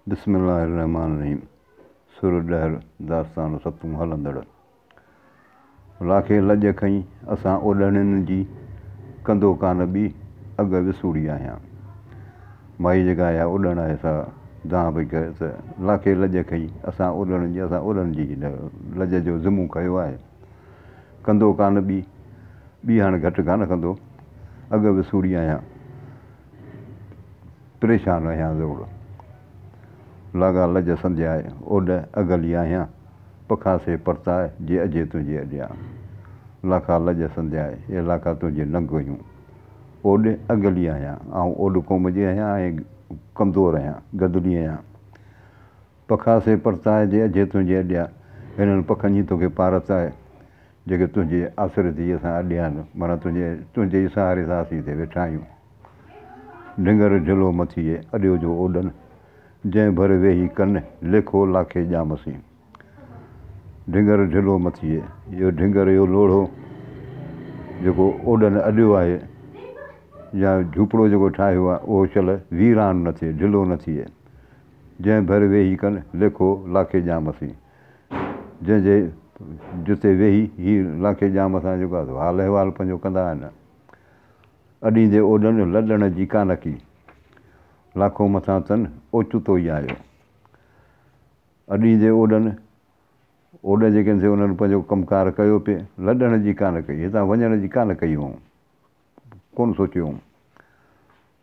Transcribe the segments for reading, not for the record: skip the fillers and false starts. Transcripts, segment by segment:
बिस्मिल्लाहिर्रहमानिर्रहीम। सुर दहर दास्तान सतूं हलंदड़। लाखे लॼ खईं असां ओॾणनि जी कंदो कान ॿी अॻ विसूड़ी आहियां। माई जेका आहे ओॾण आहे सा दां पई करे त लाखे लॼ खईं असां ओॾण जी लॼ जो ज़िमूं कयो आहे। कंदो कान ॿी हाणे घटि कान कंदो, अॻ विसूड़ी आहियां, परेशान आहियां ज़ोर। लाॻा लॼ संध्याए ओॾ अगली आहियां, पखासे परताए जे अॼे तुंहिंजे अॻियां। लाखा लॼ संध्याए ये लाखा तुंहिंजे नंग हुयूं, ओॾ अगली आहियां। ऐं ओॾ क़ौम जी आहियां ऐं कमज़ोर आहियां, गदली आहियां। पखासे परताए जे अॼे तुंहिंजे अॻियां। हिननि पखनि जी तोखे पारत आहे जेके तुंहिंजे आसिरे ते असां अॻियां आहिनि, माना तुंहिंजे ई सहारे सां असीं हिते वेठा आहियूं। ढिंगर ढिलो मथीए अॾियो जो ओॾनि, जंहिं भर वेही कनि लेखो लाखे ॼामसीं। ढिंगर ढिलो मथीए, इहो ढिंगर जो लोढ़ो जेको ओॾनि अॾियो आहे या झूपड़ो जेको ठाहियो आहे उहो चल वीरान न थिए, ढिलो न थिए। जंहिं भर वेही कनि लेखो लाखे ॼामसीं। जंहिंजे जिते वेही ही लाखे ॼाम सां जेको आहे हाल अहिवाल पंहिंजो कंदा आहिनि। अॾींदे ओॾनि लॾण जी कान की, लाखो मथां अथनि ओचितो ई आयो। अॾींदे ओॾनि, ओॾ जेके आहिनि उन्हनि पंहिंजो कमकार कयो पिए, लॾण जी कान कई, हितां वञण जी कान कई हुअऊं, कोन सोचियो हुअऊं।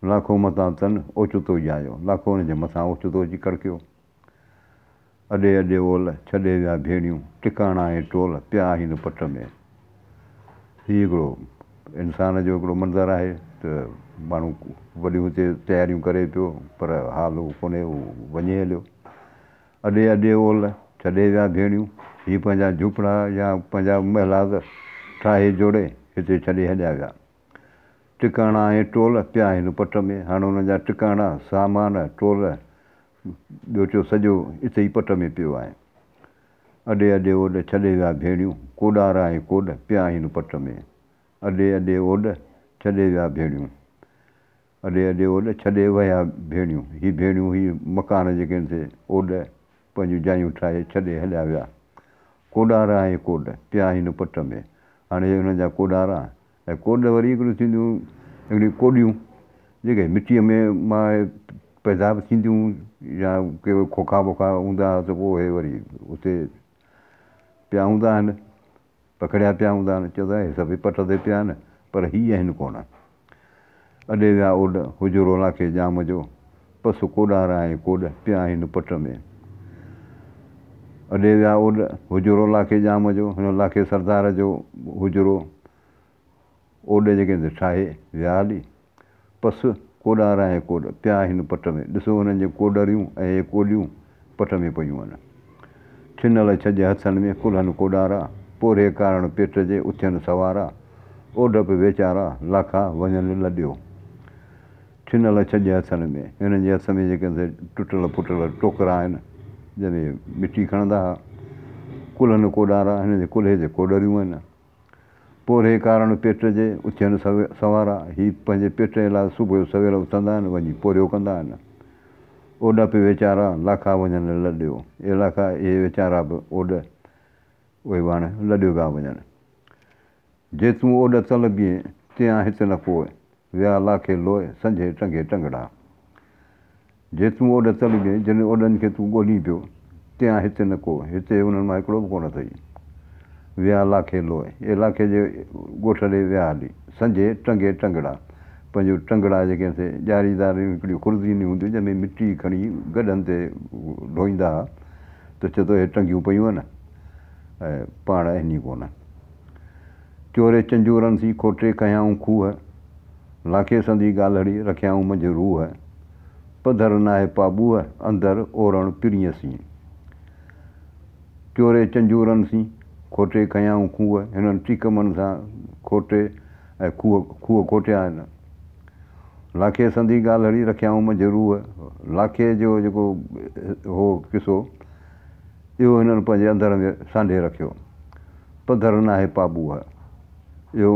लाखो मथां अथनि ओचितो ई आयो, लाखो हुनजे मथां ओचितो अची कड़कियो। अॾे अॾे ओल छॾे विया भेणियूं, टिकाणा ऐं टोल पिया आहिनि पट में। हीउ हिकिड़ो इंसान जो हिकिड़ो मंज़रु आहे त माण्हू वॾियूं हुते तयारियूं करे पियो, पर हाल उहो कोन्हे, उहो वञे हलियो। अॾे अॾे ओल छॾे विया भेणियूं, हीअ पंहिंजा झूपड़ा या पंहिंजा महिलात ठाहे जोड़े हिते छॾे हलिया विया। टिकाणा ऐं टोल पिया आहिनि पट में, हाणे हुननि जा टिकाणा सामान टोल ॿियो चयो सॼो हिते ई पट में पियो आहे। अॾे अॾे ओॾ छॾे विया भेणियूं, कोॾारा ऐं कोॾ पिया आहिनि पट में। अॾे अॾे ओॾ छॾे विया भेणियूं, अॾे अॾे ओॾ छॾे विया भेणियूं। हीअ भेणियूं हीअ मकान जेके आहिनि से ओॾ पंहिंजूं जायूं ठाहे छॾे हलिया विया। कोॾारा ऐं कोॾ पिया आहिनि पट में। हाणे हुननि जा कोॾारा ऐं कोॾ वरी हिकिड़ियूं थींदियूं, हिकिड़ियूं कोॾियूं जेके मिटीअ में मां पैदाब थींदियूं या के खोखा वोखा हूंदा त पोइ हे वरी उते पिया हूंदा आहिनि, पकड़िया पिया हूंदा आहिनि। चवंदा हे सभई पट ते पिया आहिनि, पर हीअ आहिनि कोन। अॾे विया ओॾ हुजरो लाखे ॼाम जो, पसि कोॾारा ऐं कोॾ पिया आहिनि पट में। अॾे विया ओॾ हुजरो लाखे ॼाम जो, हिन लाखे सरदार जो हुजरो ओॾ जेके आहिनि ठाहे विया हली। पसि कोॾारा ऐं कोॾ पिया आहिनि पट में। ॾिसो हुननि जे कोॾरियूं ऐं कोॾियूं पट में पयूं आहिनि। छिनल छॼ हथनि में कुल्हनि कोॾारा, पोरे कारण पेट जे उथियनि सवारा, ओढप वेचारा लाखा वञनि लॾियो। छिनल छॼ हथनि में, हिननि जे हथ में जेके आहिनि टुटल फुटल टोकरा आहिनि जंहिंमें मिटी खणंदा हुआ। कुल्हनि कोॾारा, हिन जे कुल्हे ते कोॾरियूं आहिनि। पोरे कारण पेट जे उथियनि सवारा, हीअ पंहिंजे पेट जे लाइ सुबुह जो सवेल उथंदा आहिनि, वञी पोरियो कंदा आहिनि। ओॾप वेचारा लाखा वञनि लॾियो, ए लाखा इहे वीचारा बि ओॾ उहे बि हाणे लॾियो पिया वञनि। जे तूं ओॾ तल बीहे तियां हिते न पोइ, विया लाखे लोए संझे टंगे टंगड़ा। जे तूं ओॾ तल बीहे, जिन ओॾनि खे तूं ॻोल्हीं पियो, तियां हिते न को, हिते उन्हनि मां हिकिड़ो बि कोन अथई। विया लाखे लोए, ए लाखे जे ॻोठ ॾे विया हली, संझे टंगे टंगड़ा। पंहिंजो टंगड़ा जेके आहिनि ॼारीदारियूं हिकिड़ियूं खुर्दीनियूं हूंदियूं जंहिंमें मिटी खणी गॾनि ते ढोईंदा हुआ, त चए थो हे टंगियूं पयूं आहिनि ऐं पाण आहिनि कोन। चोरे चंजूरनि सी खोटे कयाऊं खूह, लाखे संदी ॻाल्हड़ी रखियाऊं मंझि रूह। पधर नाहे पाबूअ अंदरि ओरण पिरीअ सी। चोरे चंजूरनि सी खोटे कयाऊं खूह, हिननि टीकमनि सां खोटे ऐं खूह खोटिया आहिनि। लाखे संदी ॻाल्हड़ी रखियाऊं मंझि रूह, लाखे जो जेको हो किसो इहो हिननि पंहिंजे अंदरि में सांढे रखियो। पधर नाहे पाबूअ, इहो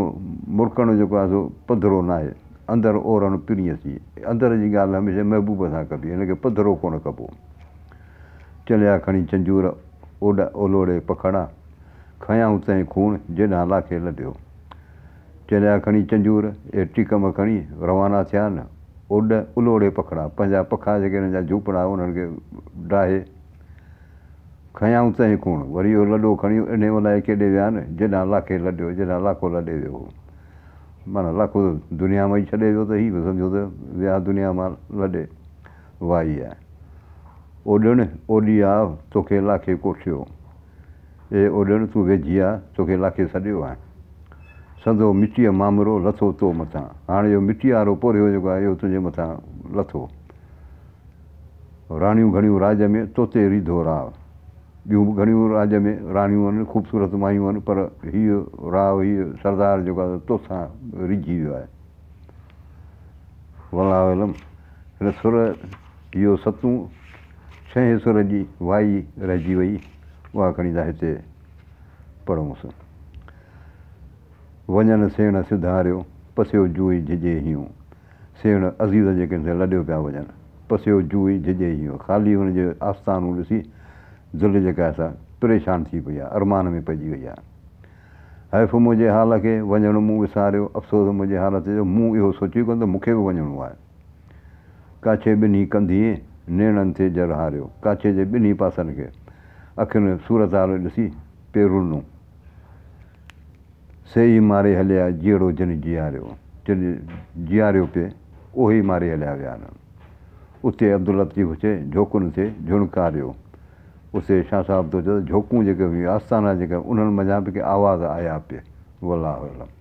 मुड़कण जेको आहे सो पधिरो नाहे, अंदरि ओरनि पिरीअसीं। अंदरि जी ॻाल्हि हमेशह महबूब सां कबी, हिनखे पधिरो कोन कबो। चलिया खणी चंजूर ओलोड़े पखड़ा, खयाऊं तंहिं खूण जेॾां लाखे लॾियो। चलिया खणी चंजूर ए टिकम खणी रवाना थिया न उलोड़े पखड़ा, पंहिंजा पखा जेके हिननि जा झूपड़ा उन्हनि खे डाहे। खयाऊं तंहिं खूण, वरी इहो लॾो खणी इन अलाए केॾे विया न जेॾां लाखे लॾियो, जेॾां लाखो लॾे वियो हो। माना लाखो दुनिया मां ई छॾे वियो त हीअ बि सम्झो त विया दुनिया मां लॾे। वाही आहे ओॾण ओॾी आ तोखे लाखे कोठियो, ए ओॾण तूं वेझी आहे तोखे लाखे सॼियो आहे। सदो मिटीअ मामरो लथो तो मथां, हाणे इहो मिटीअ वारो पोरियो जेको आहे इहो तुंहिंजे मथां लथो। राणियूं घणियूं राज में तोते रिधो राव, ॿियूं बि घणियूं राज में राणियूं आहिनि, ख़ूबसूरत मायूं आहिनि, पर हीअ राव हीअ सरदार जेको आहे तोसां रिझी वियो आहे। वला वलम हिन सुर इहो सतूं छहें सुर जी वाई रहिजी वई, उहा खणी था हिते पढ़ूंसि। वञनि सेण सिधारियो पसियो जूई झिझे हियूं, सेण अज़ीज़ जेके लॾियो पिया वञनि, पसियो जूई झिझे हियूं, ख़ाली हुनजे आस्थानूं ॾिसी दिलि जेका आहे सा परेशान थी पई आहे, अरमान में पइजी वई आहे। हैफ़ मुंहिंजे हाल खे वञणु मूं विसारियो, अफ़सोस मुंहिंजे हालत जो मूं इहो सोचियो कोन त मूंखे बि वञिणो आहे। काछे ॿिन्ही कंधीअ नेणनि ते जर हारियो, काछे जे ॿिन्ही पासनि खे अखियुनि सूरत हाल ॾिसी पे रुनो। से ई मारे हलिया जीअड़ो जिन जीआरियो, जिन जीआरियो पे उहो ई मारे हलिया विया आहिनि। उते अब्दुल लतीफ़ चे झोकुनि ते झुणकारियो, उते शाह साहिब थो चए झोकूं जेके हुयूं आस्थाना जेका उन्हनि मञा पे के आवाज़ आया पे। वल्लाहु अलम।